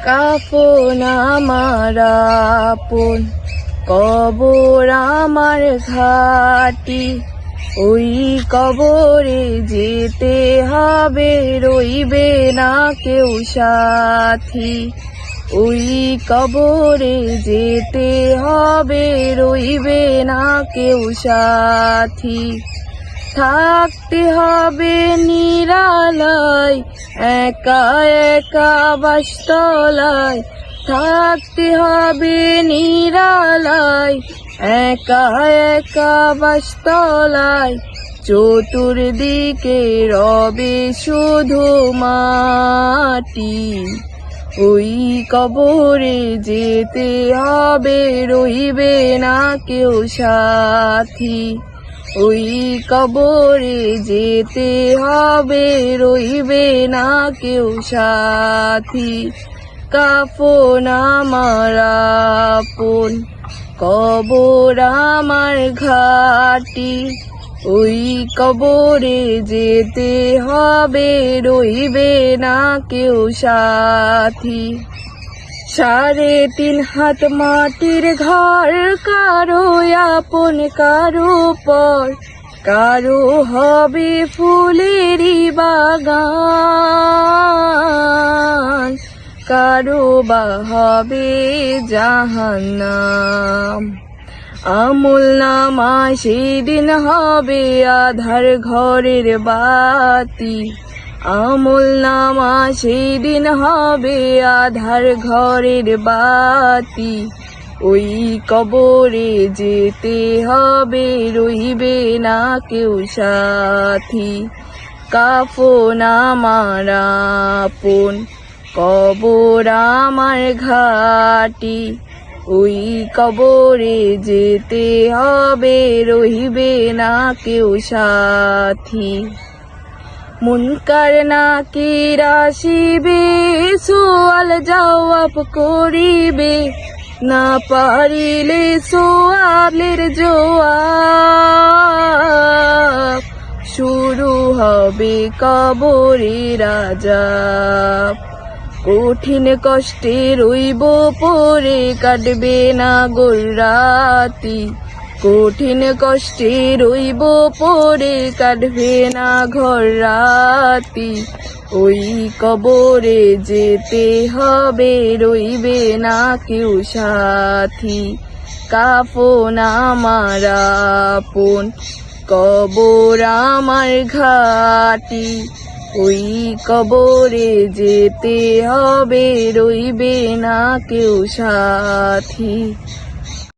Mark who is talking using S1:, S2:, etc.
S1: কাফন আমার আপন, কবর আমার ঘাটি। ওই কবরে যেতে হবে, রইবে না কেউ সাথী। ওই কবরে যেতে হবে, রইবে না কেউ সাথী। থাকতে হবে নিরালায়, একা একা বাসতলায়। থাকতে হবে নিরালায়, একা একা বাসতলায়। চতুর্দিকে রবে শুধু মাটি। ওই কবরে যেতে হবে, রইবে না কেউ সাথী। ওই কবরে যেতে হবে, রইবে না কেউ সাথী। কাফন আমার আপন, কবর আমার ঘাটি। ওই কবরে যেতে হবে, রইবে না কেউ সাথী। 3.5 হাত মাটির ঘর, কারো আপন কারো পর। কারো হবে ফুলেরই বাগান, কারো বা হবে জাহান্নাম। আমলনামা সেদিন হবে আধার ঘরের বাতি। আমলনামা সেদিন হবে আধার ঘরের বাতি। ওই কবরে যেতে হবে, রইবে না কেউ সাথী। কাফন আমার আপন, কবর আমার ঘাটি। ওই কবরে যেতে হবে, রইবে না কেউ সাথী। মুনকার নাকির আসিবে, সোয়াল জবাব করিবে। না পারিলে সোয়ালের জবাব। শুরু হবে কবরের আযাব। কঠিন কষ্টে রইব পড়ে, কাটবে না গোল রাতি। কঠিন কষ্টে রইব পড়ে, কাটবে না ঘর রাতি। ওই কবরে যেতে হবে, রইবে না কেউ সাথী। কাফন আমার আপন, কবর আমার ঘাটি। ওই কবরে যেতে হবে, রইবে না কেউ সাথী।